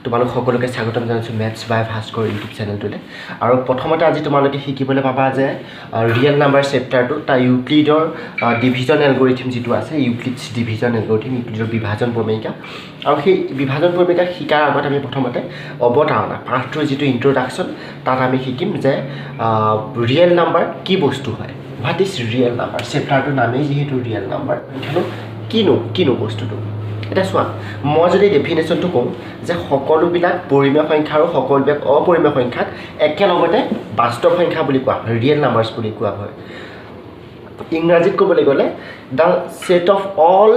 তোমালোক সকলোকে স্বাগতম জনাইছোঁ Mafhsbybhaskar ইউটিউব চেনেলটোলে আৰু প্ৰথমতে আজি তোমালোকে শিকিবলৈ পাবা যে ৰিয়েল নাম্বাৰ চেপ্টাৰটো তা ইউক্লিডৰ ডিভিজন এলগৰিথম যেটো আছে ইউক্লিডছ ডিভিজন এলগৰিথম ইউক্লিডৰ বিভাজন প্ৰমেয়িকা আৰু সেই বিভাজন প্ৰমেয়িকা শিকাৰ আগত আমি প্ৰথমতে অৱতাৰণা পাঠটোৰ যেটো ইন্ট্ৰোডাকচন তাত আমি শিকিম যে ৰিয়েল নাম্বাৰ কি বস্তু হয় হোৱাট ইজ ৰিয়েল নাম্বাৰ চেপ্টাৰটোৰ নামেই যেহেতু ৰিয়েল নাম্বাৰ কিনো বস্তুটো এটা চোৱা মই যদি ডেফিনেশ্যনটো কওঁ যে সকলোবিলাক পৰিমেয় সংখ্যা আৰু সকলোবিলাক অপৰিমেয় সংখ্যাক একেলগতে বাস্তৱ সংখ্যা বুলি কোৱা হয় ৰিয়েল নাম্বাৰছ বুলি কোৱা হয় ইংৰাজীত ক'বলৈ গ'লে the set of all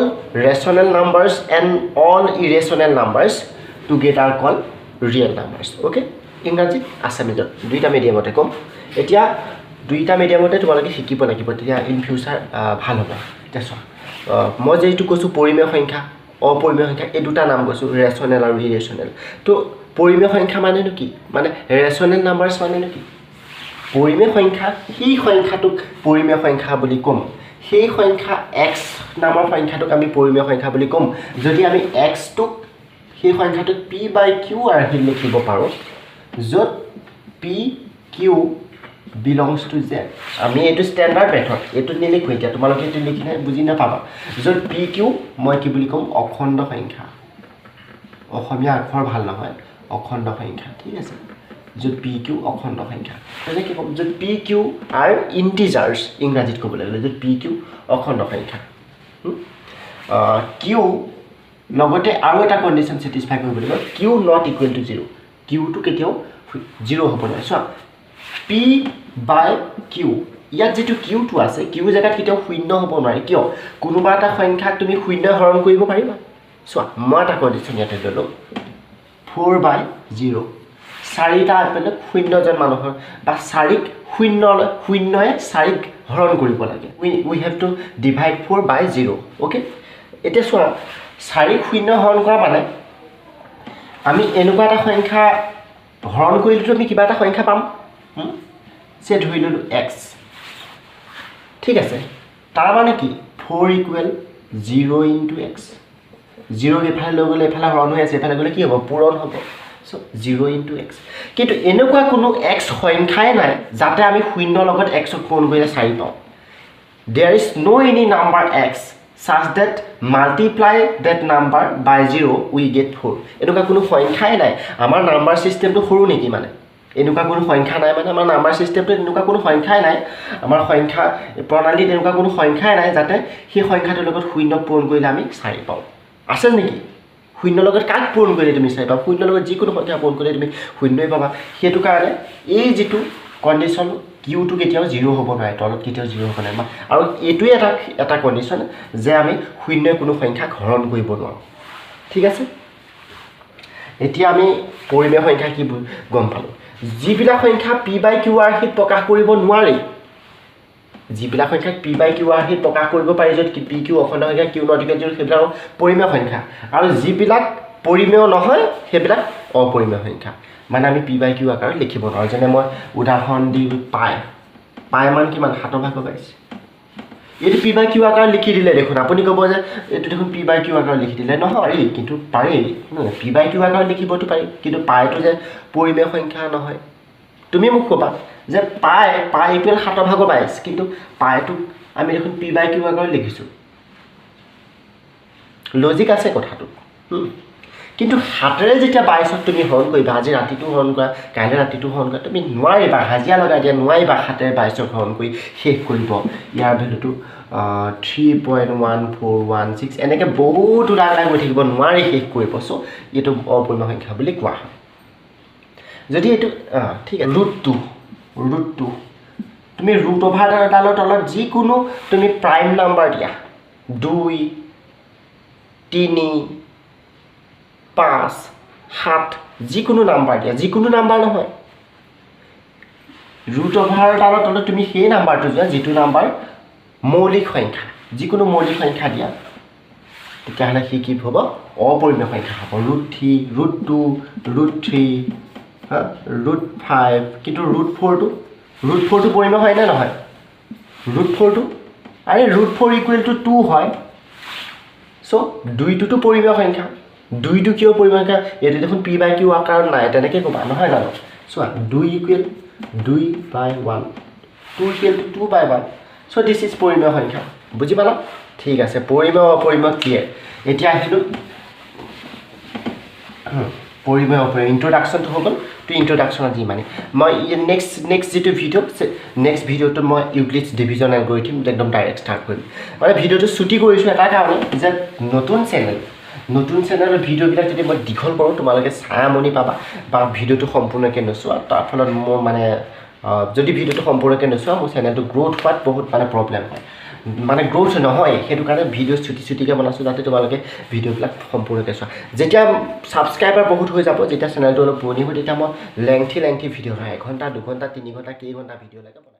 rational numbers and all irrational numbers together call real numbers okay ইংৰাজীত আছামিজত দুইটা মিডিয়ামতে ক'ম এতিয়া দুইটা মিডিয়ামতে তোমালোকে শিকিব লাগিব তেতিয়া ইন ফিউচাৰ ভাল হ'ব এতিয়া চোৱা মই যেইটো কৈছোঁ পৰিমেয় সংখ্যা অপৰিমেয় সংখ্যা এই দুটা নাম কৈছোঁ ৰেচনেল আৰু ইৰেচনেল তো পৰিমেয় সংখ্যা মানেনো কি মানে ৰেচনেল নাম্বাৰছ মানেনো কি পৰিমেয় সংখ্যা সেই সংখ্যাটোক পৰিমেয় সংখ্যা বুলি ক'ম সেই সংখ্যা x নামৰ সংখ্যাটোক আমি পৰিমেয় সংখ্যা বুলি ক'ম যদি আমি x টোক সেই সংখ্যাটোক p/q আৰ্হি লিখিব পাৰোঁ য'ত p/q belongs to z আমি এটো স্ট্যান্ডার্ড মেথড এটো নিলিখো এতিয়া তোমালোকে এটো লিখিলে বুজি নাপাবা য'ত pq মই কি বুলি কম অখণ্ড সংখ্যা অসমীয়া আখৰ ভাল নহয় অখণ্ড সংখ্যা ঠিক আছে য'ত pq অখণ্ড সংখ্যা তেনে কি কম য'ত pq আর ইন্টিজার্স ইংৰাজীত ক'বলৈ গ'লে য'ত pq অখণ্ড সংখ্যা q লগতে আৰু এটা কন্ডিশন স্যাটিসফাই কৰিব লাগিব q not equal to 0 q টো কেতিয়াও 0 হ'ব নোৱাৰে চোৱা p/q ইয়াত যেটো q টো আছে q জায়গাত কেতিয়াও শূন্য হ'ব নোৱাৰে কিয় কোনোবা এটা সংখ্যাক তুমি শূন্য হৰণ কৰিব পাৰিবা চোৱা মই এটা কন্ডিশন ইয়াতে ললো 4/0 চাৰিটা আপেল শূন্যজন মানুহৰ বা চাৰিক শূন্যয়ে চাৰিক হৰণ কৰিব লাগে we have to divide 4/0 okay এতিয়া চোৱা চাৰিক শূন্য হৰণ কৰা মানে আমি এনেকুৱা এটা সংখ্যা হৰণ কৰিলেতো আমি কিবা এটা সংখ্যা পাম সে ধৰি ললো x ঠিক আছে তাৰ মানে কি 4 = 0 * x 0 এফালে লৈ গ'লে এফালে হৰণ হৈ আছে এফালে গ'লে কি হ'ব পূৰণ হ'ব সো 0 * x কিন্তু এনেকুৱা কোনো x সংখ্যাই নাই যাতে আমি শূন্য লগত x ক পূৰণ কৰিলে 4 পাওঁ there is no any number x such that multiply that number by 0 we get 4 এনেকুৱা কোনো সংখ্যাই নাই আমাৰ নাম্বাৰ সিস্টেমটো সৰু নেকি মানে এনেকুৱা কোনো সংখ্যা নাই মানে আমাৰ নাম্বাৰ সিস্টেমটো এনেকুৱা কোনো সংখ্যাই নাই আমাৰ সংখ্যা প্ৰণালীত এনেকুৱা কোনো সংখ্যাই নাই যাতে সেই সংখ্যাটোৰ লগত শূন্য পূৰণ কৰিলে আমি 4 পাওঁ আছে নেকি শূন্য লগত কাক পূৰণ কৰিলে তুমি 4 পাবা শূন্য লগত যিকোনো সংখ্যা পূৰণ কৰিলে তুমি শূন্যই পাবা সেইটো কাৰণে এই যেটো কন্ডিশন q টো কেতিয়াও 0 হ'ব নোৱাৰে তলত কেতিয়াও 0 হ'ব নোৱাৰে আৰু এটোই এটা কন্ডিশন যে আমি শূন্য কোনো সংখ্যা হৰণ কৰিব নোৱাৰো ঠিক আছে এতিয়া আমি পৰিমেয় সংখ্যা কি গম পালো যিবিলা সংখ্যা p/q আৰ্হিত প্ৰকাশ কৰিব নোৱাৰি যিবিলা সংখ্যা p/q আৰ্হিত প্ৰকাশ কৰিব পাৰি য'ত pq অখণ্ড সংখ্যা q not equal to 0 সেইবিলাক পৰিমেয় সংখ্যা আৰু যিবিলাক পৰিমেয় নহয় সেইবিলাক অপৰিমেয় সংখ্যা মানে আমি p/q আকাৰত লিখিব নোৱাৰো যেনে মই উদাহৰণ দিলো পাই মান কিমান 7/22 এটো p/q আকাৰত লিখি দিলে দেখোন আপুনি ক'ব যে এটো দেখোন p/q আকাৰত লিখি দিলে নহয় কিন্তু পাৰি p/q আকাৰত লিখিবটো পাৰি কিন্তু পাইটো যে পৰিমেয় সংখ্যা নহয় তুমি মোক ক'বা যে পাই = 7/22 কিন্তু পাইটো আমি দেখোন p/q আকাৰত লিখিছো লজিক আছে কথাটো কিন্তু হাতেৰে যেতিয়া 22ক তুমি হৰণ কৰিবা আজি ৰাতিটো হৰণ কৰা কাইলৈ ৰাতিটো হৰণ কৰা তুমি নোৱাৰিবা হাজিয়া লগাই দিয়া নোৱাৰিবা হাতেৰে 22ক হৰণ কৰি শেষ কৰিব ইয়াৰ ভ্যালুটো 3.1416 এনেকে বহুত উদাহৰণ গৈ থাকিব নোৱাৰি শেষ কৰিব সো এটো অপৰিমেয় সংখ্যা বুলি কোৱা হয় যদি এটো ঠিক আছে √2 তুমি √ওভাৰডালৰ তলত যিকোনো তুমি প্ৰাইম নাম্বাৰ দিয়া 2 3 5 7 যিকোনো নাম্বাৰ দিয়া যিকোনো নাম্বাৰ নহয় √ওভাৰডালৰ তলত তুমি সেই নাম্বাৰটো দিয়া যেটো নাম্বাৰ মৌলিক সংখ্যা যিকোনো মৌলিক সংখ্যা দিয়া তেতিয়াহ'লে কি হ'ব অপৰিমেয় সংখ্যা হ'ব √3 √2 √3 √5 কিন্তু √4 টো পৰিমেয় হয় না নহয় √4 টো আৰে √4 = 2 হয় সো 2 টো পৰিমেয় সংখ্যা 2 কিয় পৰিব কা এটো দেখোন p / q আকাৰ নাই তেনেকৈ ক'বা নহয় জানো চোৱা 2 equal 2/1 2 equal to 2/1 so this is পৰিমেয় সংখ্যা বুজি পালা ঠিক আছে পৰিমেয় অপৰিমেয় ক্লিয়াৰ এতিয়া আহিলো পৰিমেয় অপৰিমেয় ইন্ট্ৰোডাকশনটো হৈ গ'ল তো ইন্ট্ৰোডাকশনত যি মানে মই নেক্সট যেটো ভিডিও নেক্সট ভিডিওটো মই ইউক্লিডছ ডিভিজন এলগৰিথম একদম ডাইৰেক্ট ষ্টাৰ্ট কৰিম মানে ভিডিওটো ছুটি কৰিছো এটা কাৰণে যে নতুন চেনেলৰ ভিডিওবিলাক যদি মই দীঘল কৰোঁ তোমালোকে চায়ামনি পাবা বা ভিডিওটো সম্পূৰ্ণকৈ নোচোৱা তাৰ ফলত মোৰ মানে যদি ভিডিওটো সম্পূৰ্ণকৈ নোচোৱা মোৰ চেনেলটো গ্ৰোথ হোৱাত বহুত মানে প্ৰব্লেম হয় মানে গ্ৰোথ নহয় সেইটো কাৰণে ভিডিও ছুটিকৈ বনাইছোঁ যাতে তোমালোকে ভিডিওবিলাক সম্পূৰ্ণকৈ চোৱা যেতিয়া ছাবস্ক্ৰাইবাৰ বহুত হৈ যাব যেতিয়া চেনেলটো অলপ পুৰণি হ'ব তেতিয়া মই লেংথি ভিডিও হয় 1 ঘণ্টা 2 ঘণ্টা 3 ঘণ্টা কেইঘণ্টা ভিডিও লাগে